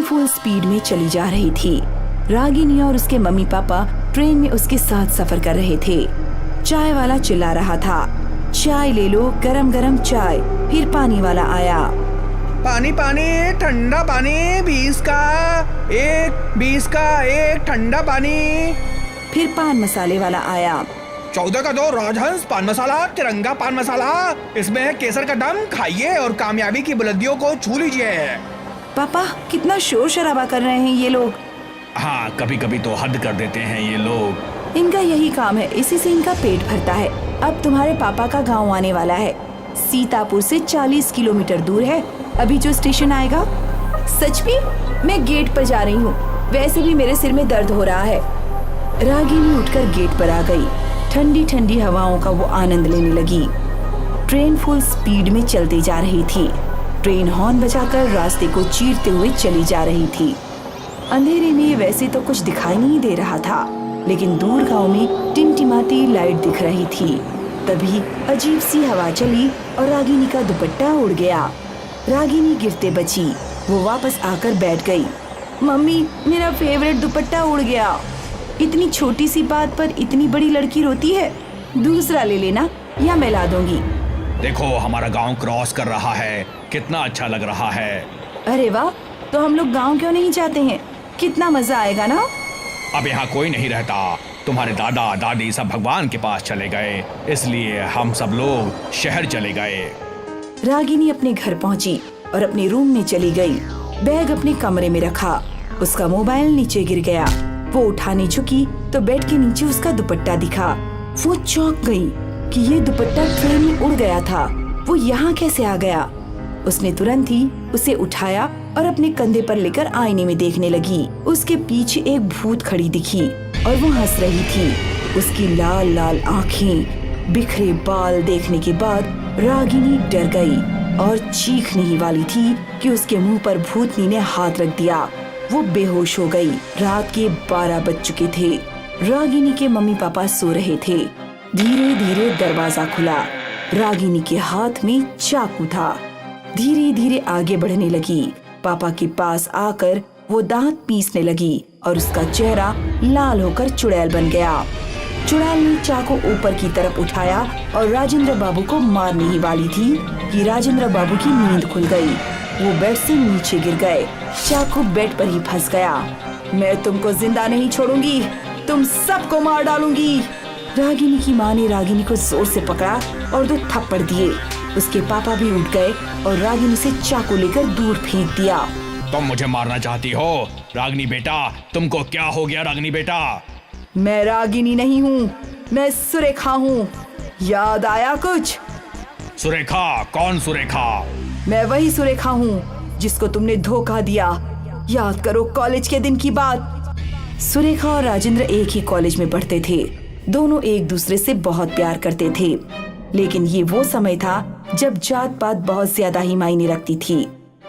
Full speed में चली जा रही थी। रागिनी और उसके मम्मी पापा ट्रेन में उसके साथ सफर कर रहे थे। चाय वाला चिल्ला रहा था, चाय ले लो, गरम गरम चाय। फिर पानी वाला आया, पानी पानी, ठंडा पानी, 20 का एक ठंडा पानी। फिर पान मसाले वाला आया, 14 का 2 राजहंस पान मसाला, तिरंगा पान मसाला, इसमें है केसर का दम, खाइए और कामयाबी की बुलंदियों को छू लीजिए। पापा कितना शोर शराबा कर रहे हैं ये लोग। हाँ, कभी कभी तो हद कर देते हैं ये लोग। इनका यही काम है, इसी से इनका पेट भरता है। अब तुम्हारे पापा का गांव आने वाला है। सीतापुर से 40 किलोमीटर दूर है अभी जो स्टेशन आएगा। सच में मैं गेट पर जा रही हूँ, वैसे भी मेरे सिर में दर्द हो रहा है। रागिनी उठकर गेट पर आ गई। ठंडी ठंडी हवाओं का वो आनंद लेने लगी। ट्रेन फुल स्पीड में चलती जा रही थी। ट्रेन हॉर्न बजाकर रास्ते को चीरते हुए चली जा रही थी। अंधेरे में वैसे तो कुछ दिखाई नहीं दे रहा था, लेकिन दूर गांव में टिमटिमाती लाइट दिख रही थी। तभी अजीब सी हवा चली और रागिनी का दुपट्टा उड़ गया। रागिनी गिरते बची। वो वापस आकर बैठ गई। मम्मी, मेरा फेवरेट दुपट्टा उड़ गया। इतनी छोटी सी बात पर इतनी बड़ी लड़की रोती है। दूसरा ले लेना या मैं ला दूंगी। देखो, हमारा गांव क्रॉस कर रहा है, कितना अच्छा लग रहा है। अरे वाह, तो हम लोग गांव क्यों नहीं जाते हैं? कितना मजा आएगा ना। अब यहाँ कोई नहीं रहता, तुम्हारे दादा दादी सब भगवान के पास चले गए, इसलिए हम सब लोग शहर चले गए। रागिनी अपने घर पहुंची और अपने रूम में चली गई। बैग अपने कमरे में रखा। उसका मोबाइल नीचे गिर गया। वो उठाने झुकी तो बेड के नीचे उसका दुपट्टा दिखा। वो चौंक गई कि ये दुपट्टा ट्रेन में उड़ गया था। वो यहाँ कैसे आ गया? उसने तुरंत ही उसे उठाया और अपने कंधे पर लेकर आईने में देखने लगी। उसके पीछे एक भूत खड़ी दिखी और वो हंस रही थी। उसकी लाल लाल आँखें, बिखरे बाल देखने के बाद रागिनी डर गई और चीखने ही वाली थी कि उसके मुंह पर भूतनी ने हाथ रख दिया। वो बेहोश हो गई। रात के 12 बज चुके थे। रागिनी के मम्मी पापा सो रहे थे। धीरे धीरे दरवाजा खुला। रागिनी के हाथ में चाकू था। धीरे धीरे आगे बढ़ने लगी। पापा के पास आकर वो दांत पीसने लगी और उसका चेहरा लाल होकर चुड़ैल बन गया। चुड़ैल ने चाकू ऊपर की तरफ उठाया और राजेंद्र बाबू को मारने ही वाली थी कि राजेंद्र बाबू की नींद खुल गई। वो बेड से नीचे गिर गए। चाकू बेड पर ही फंस गया। मैं तुमको जिंदा नहीं छोड़ूंगी, तुम सबको मार डालूंगी। रागिनी की माँ ने रागिनी को जोर से पकड़ा और 2 थप्पड़ दिए। उसके पापा भी उठ गए और रागिनी से चाकू लेकर दूर फेंक दिया। तुम मुझे मारना चाहती हो? रागिनी बेटा, तुमको क्या हो गया? रागिनी बेटा, मैं रागिनी नहीं हूँ, मैं सुरेखा हूँ। याद आया कुछ? सुरेखा? कौन सुरेखा? मैं वही सुरेखा हूँ जिसको तुमने धोखा दिया। याद करो कॉलेज के दिन की बात। सुरेखा और राजेंद्र एक ही कॉलेज में पढ़ते थे। दोनों एक दूसरे से बहुत प्यार करते थे, लेकिन ये वो समय था जब जात पात बहुत ज्यादा ही मायने रखती थी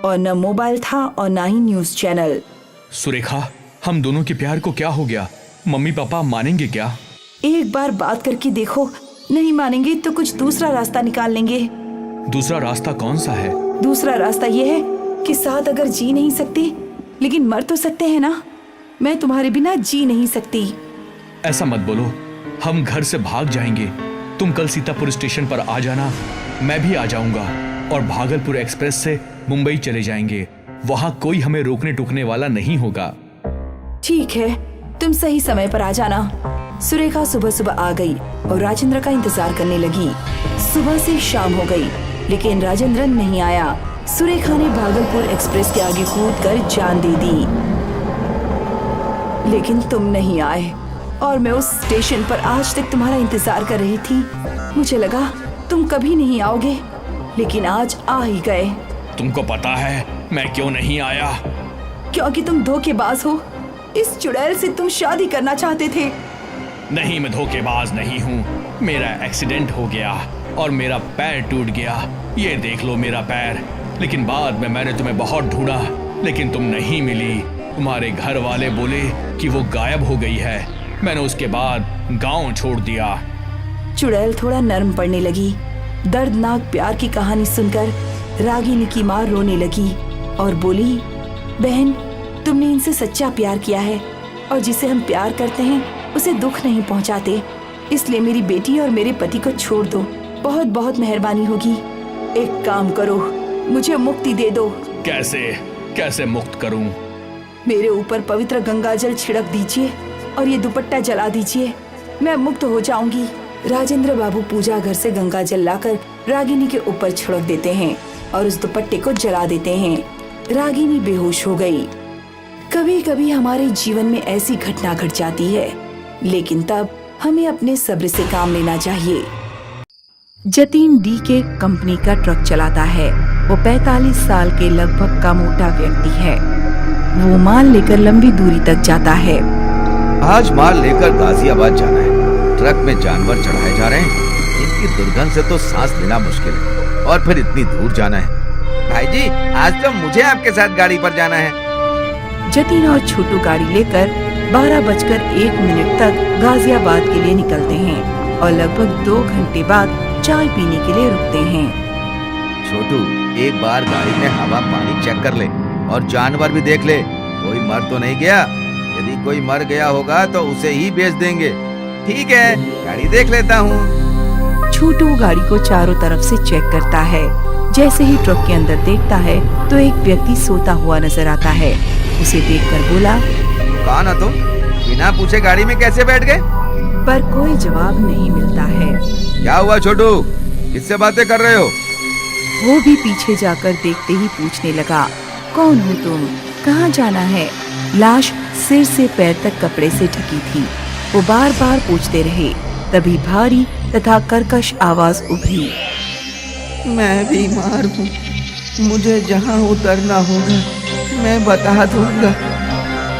और न मोबाइल था और न ही न्यूज चैनल। सुरेखा, हम दोनों के प्यार को क्या हो गया? मम्मी पापा मानेंगे क्या? एक बार बात करके देखो। नहीं मानेंगे तो कुछ दूसरा रास्ता निकाल लेंगे। दूसरा रास्ता कौन सा है? दूसरा रास्ता ये है कि साथ अगर जी नहीं सकते लेकिन मर तो सकते हैं ना। मैं तुम्हारे बिना जी नहीं सकती। ऐसा मत बोलो, हम घर से भाग जाएंगे। तुम कल सीतापुर स्टेशन पर आ जाना, मैं भी आ जाऊंगा और भागलपुर एक्सप्रेस से मुंबई चले जाएंगे। वहाँ कोई हमें रोकने टोकने वाला नहीं होगा। ठीक है, तुम सही समय पर आ जाना। सुरेखा सुबह सुबह आ गई और राजेंद्र का इंतजार करने लगी। सुबह से शाम हो गई, लेकिन राजेंद्र नहीं आया। सुरेखा ने भागलपुर एक्सप्रेस के आगे कूदकर जान दे दी, लेकिन तुम नहीं आए और मैं उस स्टेशन पर आज तक तुम्हारा इंतजार कर रही थी। मुझे लगा तुम कभी नहीं आओगे, लेकिन आज आ ही गए। तुमको पता है मैं क्यों नहीं आया? क्योंकि तुम धोखेबाज हो। इस चुड़ैल से तुम शादी करना चाहते थे। नहीं, मैं धोखेबाज नहीं हूँ। मेरा एक्सीडेंट हो गया और मेरा पैर टूट गया। ये देख लो मेरा पैर। लेकिन बाद में मैंने तुम्हें बहुत ढूंढा, लेकिन तुम नहीं मिली। तुम्हारे घर वाले बोले कि वो गायब हो गई है। मैंने उसके बाद गांव छोड़ दिया। चुड़ैल थोड़ा नर्म पड़ने लगी। दर्दनाक प्यार की कहानी सुनकर रागिनी की माँ रोने लगी और बोली, बहन तुमने इनसे सच्चा प्यार किया है और जिसे हम प्यार करते हैं उसे दुख नहीं पहुंचाते। इसलिए मेरी बेटी और मेरे पति को छोड़ दो। बहुत बहुत मेहरबानी होगी। एक काम करो, मुझे मुक्ति दे दो। कैसे कैसे मुक्त करूं? मेरे ऊपर पवित्र गंगाजल छिड़क दीजिए और ये दुपट्टा जला दीजिए, मैं मुक्त हो जाऊंगी। राजेंद्र बाबू पूजा घर से गंगाजल लाकर रागिनी के ऊपर छिड़क देते हैं और उस दुपट्टे को जला देते हैं। रागिनी बेहोश हो गई। कभी कभी हमारे जीवन में ऐसी घटना घट जाती है, लेकिन तब हमें अपने सब्र से काम लेना चाहिए। जतीन डीके कंपनी का ट्रक चलाता है। वो 45 साल के लगभग का मोटा व्यक्ति है। वो माल लेकर लंबी दूरी तक जाता है। आज माल लेकर गाजियाबाद जाना है। ट्रक में जानवर चढ़ाए जा रहे हैं। इनकी दुर्गंध से तो सांस लेना मुश्किल है और फिर इतनी दूर जाना है। भाई जी, आज तो मुझे आपके साथ गाड़ी पर जाना है। जतीन और छोटू गाड़ी लेकर 12:01 तक गाजियाबाद के लिए निकलते हैं और लगभग 2 घंटे बाद चाय पीने के लिए रुकते हैं। छोटू, एक बार गाड़ी में हवा पानी चेक कर ले और जानवर भी देख ले, कोई मर तो नहीं गया। यदि कोई मर गया होगा तो उसे ही बेच देंगे। ठीक है, गाड़ी देख लेता हूँ। छोटू गाड़ी को चारों तरफ से चेक करता है। जैसे ही ट्रक के अंदर देखता है तो एक व्यक्ति सोता हुआ नजर आता है। उसे देखकर बोला, कौन हो तुम? बिना पूछे गाड़ी में कैसे बैठ गए? पर कोई जवाब नहीं मिलता है। क्या हुआ छोटू, किससे बातें कर रहे हो? वो भी पीछे जाकर देखते ही पूछने लगा, कौन हो तुम, कहाँ जाना है? लाश सिर से पैर तक कपड़े से ढकी थी। वो बार बार पूछते रहे। तभी भारी तथा कर्कश आवाज उभरी, मैं बीमार हूँ, मुझे जहाँ उतरना होगा मैं बता दूंगा।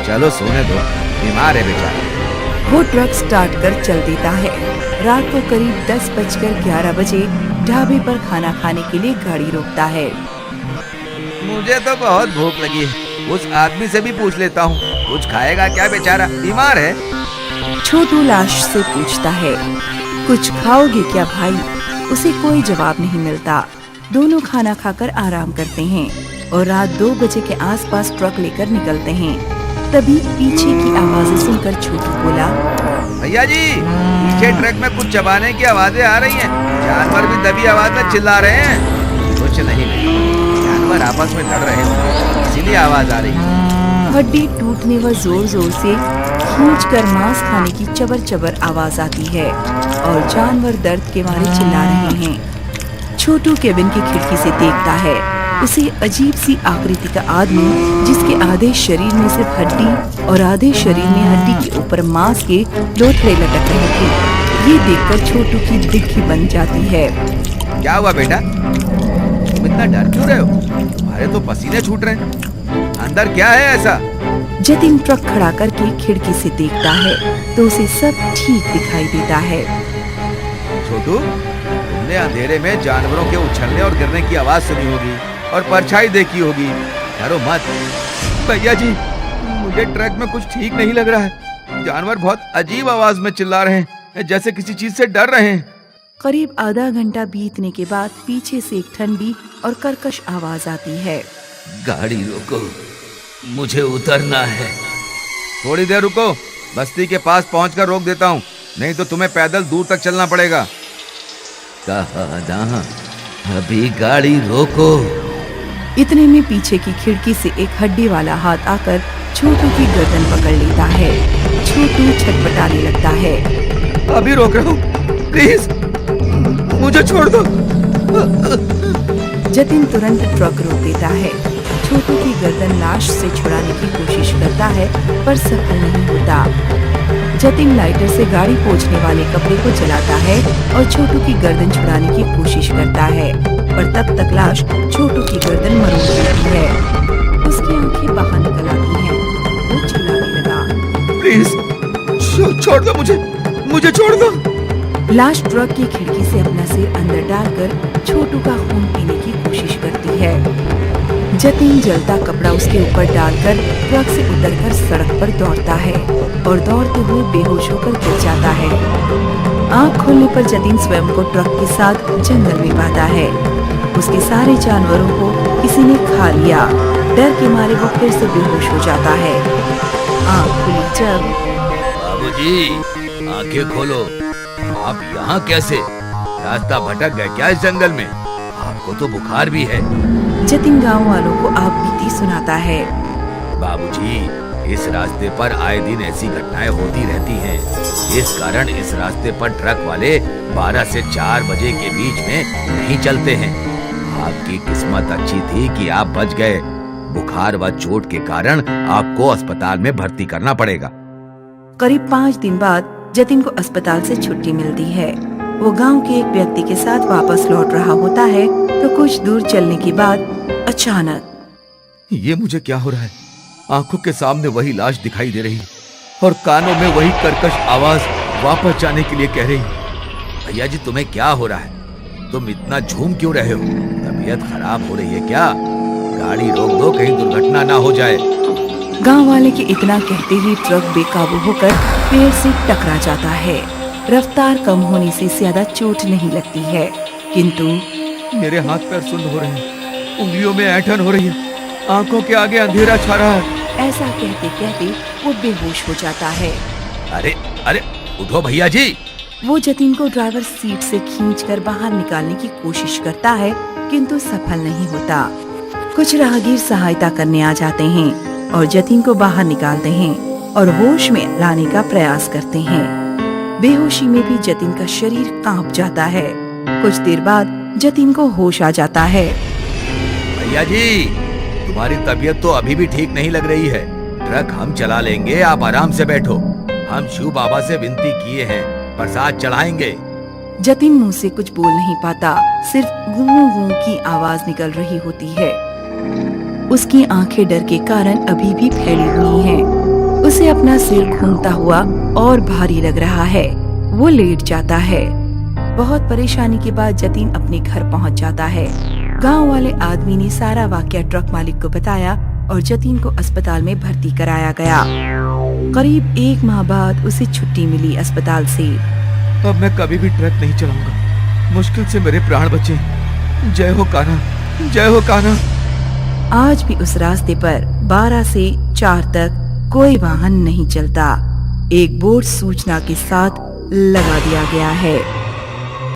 चलो सोने दो, बीमार है बेचारा। वो ट्रक स्टार्ट कर चल देता है। रात को करीब 10:11 बजे ढाबे पर खाना खाने के लिए गाड़ी रोकता है। मुझे तो बहुत भूख लगी है, उस आदमी से भी पूछ लेता हूँ, कुछ खाएगा क्या? बेचारा बीमार है। छोटू लाश से पूछता है, कुछ खाओगे क्या भाई? उसे कोई जवाब नहीं मिलता। दोनों खाना खाकर आराम करते हैं और रात 2 बजे के आसपास ट्रक लेकर निकलते हैं। तभी पीछे की आवाजें सुनकर छोटू बोला, भैया जी, पीछे ट्रक में कुछ चबाने की आवाजें आ रही हैं। जानवर भी दबी आवाज में चिल्ला रहे हैं। कुछ नहीं, जानवर आपस में लड़ रहे हैं, इसीलिए आवाज आ रही है। हड्डी टूटने व जोर जोर से खींचकर मांस खाने की चबर चबर आवाज आती है और जानवर दर्द के मारे चिल्ला रहे हैं। छोटू केबिन की खिड़की से देखता है। उसे अजीब सी आकृति का आदमी, जिसके आधे शरीर में सिर्फ हड्डी और आधे शरीर में हड्डी के ऊपर मांस के लोथड़े लटक रहे थे, ये देखकर छोटू की दिग्घी बन जाती है। क्या हुआ बेटा, तुम इतना डर क्यों रहे हो? तुम्हारे तो पसीने छूट रहे हैं। अंदर क्या है ऐसा? जतिन ट्रक खड़ा करके खिड़की से देखता है तो उसे सब ठीक दिखाई देता है। छोटू, तुमने अंधेरे में जानवरों के उछलने और गिरने की आवाज सुनी होगी और परछाई देखी होगी। डरो मत। भैया जी, मुझे ट्रक में कुछ ठीक नहीं लग रहा है। जानवर बहुत अजीब आवाज में चिल्ला रहे हैं, जैसे किसी चीज से डर रहे हैं। करीब आधा घंटा बीतने के बाद पीछे से एक ठंडी और कर्कश आवाज आती है। गाड़ी रोको, मुझे उतरना है। थोड़ी देर रुको, बस्ती के पास पहुंचकर रोक देता हूँ, नहीं तो तुम्हें पैदल दूर तक चलना पड़ेगा। कहा जहाँ, अभी गाड़ी रोको। इतने में पीछे की खिड़की से एक हड्डी वाला हाथ आकर छोटू की गर्दन पकड़ लेता है। छोटू छटपटाने लगता है। अभी रोक रहा हूँ, प्लीज मुझे छोड़ दो। जतिन तुरंत ट्रक रोक देता है। छोटू की गर्दन लाश से छुड़ाने की कोशिश करता है पर सफल नहीं होता। जतिन लाइटर से गाड़ी पोंछने वाले कपड़े को जलाता है और छोटू की गर्दन छुड़ाने की कोशिश करता है, पर तब तक लाश छोटू की गर्दन मरोड़ देती है। उसकी आंखें बाहर निकल आती हैं। वो चिल्लाने लगा, प्लीज छोड़ दो मुझे छोड़ दो। लाश ट्रक की खिड़की से अपना सिर अंदर डालकर छोटू का खून पीने की कोशिश करती है। जतिन जलता कपड़ा उसके ऊपर डालकर ट्रक से उतरकर सड़क पर दौड़ता है और दौड़ते हुए बेहोश होकर गिर जाता है। आँख खोलने पर जतिन स्वयं को ट्रक के साथ जंगल में पाता है। उसके सारे जानवरों को किसी ने खा लिया। डर के मारे वो फिर से बेहोश हो जाता है। आँख खुली जब बाबूजी, आंखें खोलो। आप यहाँ कैसे? रास्ता भटक गए क्या इस जंगल में? आपको तो बुखार भी है। जतिन गांव वालों को आप बीती सुनाता है। बाबूजी, इस रास्ते पर आए दिन ऐसी घटनाएं होती रहती हैं। इस कारण इस रास्ते पर ट्रक वाले 12 से 4 बजे के बीच में नहीं चलते हैं। आपकी किस्मत अच्छी थी कि आप बच गए। बुखार व चोट के कारण आपको अस्पताल में भर्ती करना पड़ेगा। करीब 5 दिन बाद जतिन को अस्पताल से छुट्टी मिलती है। वो गांव के एक व्यक्ति के साथ वापस लौट रहा होता है तो कुछ दूर चलने के बाद अचानक ये मुझे क्या हो रहा है? आंखों के सामने वही लाश दिखाई दे रही और कानों में वही कर्कश आवाज वापस जाने के लिए कह रही। भैया जी, तुम्हें क्या हो रहा है? तुम इतना झूम क्यों रहे हो? तबीयत खराब हो रही है क्या? गाड़ी रोक दो, कहीं दुर्घटना ना हो जाए। गांव वाले के इतना कहते ही ट्रक बेकाबू होकर पेड़ से टकरा जाता है। रफ्तार कम होने से ज्यादा चोट नहीं लगती है, किंतु मेरे हाथ पैर सुन्न हो रहे हैं, उंगलियों में ऐंठन हो रही है, आंखों के आगे अंधेरा छा रहा है। ऐसा कहते कहते वो बेहोश हो जाता है। अरे अरे, उठो भैया जी। वो जतिन को ड्राइवर सीट से खींचकर बाहर निकालने की कोशिश करता है, किंतु सफल नहीं होता। कुछ राहगीर सहायता करने आ जाते हैं और जतिन को बाहर निकालते हैं और होश में लाने का प्रयास करते हैं। बेहोशी में भी जतिन का शरीर कांप जाता है। कुछ देर बाद जतिन को होश आ जाता है। भैया जी, तुम्हारी तबीयत तो अभी भी ठीक नहीं लग रही है। ट्रक हम चला लेंगे, आप आराम से बैठो। हम शिव बाबा से विनती किए हैं, प्रसाद चढ़ाएंगे। जतिन मुंह से कुछ बोल नहीं पाता, सिर्फ गूं गूं की आवाज निकल रही होती है। उसकी आंखें डर के कारण अभी भी फैली हुई हैं। उसे अपना सिर घूमता हुआ और भारी लग रहा है। वो लेट जाता है। बहुत परेशानी के बाद जतिन अपने घर पहुंच जाता है। गांव वाले आदमी ने सारा वाकया ट्रक मालिक को बताया और जतिन को अस्पताल में भर्ती कराया गया। करीब 1 माह बाद उसे छुट्टी मिली अस्पताल से। अब मैं कभी भी ट्रक नहीं चलाऊंगा। मुश्किल से मेरे प्राण बचे। जय हो कान्हा, जय हो कान्हा। आज भी उस रास्ते पर 12 से 4 तक कोई वाहन नहीं चलता। एक बोर्ड सूचना के साथ लगा दिया गया है।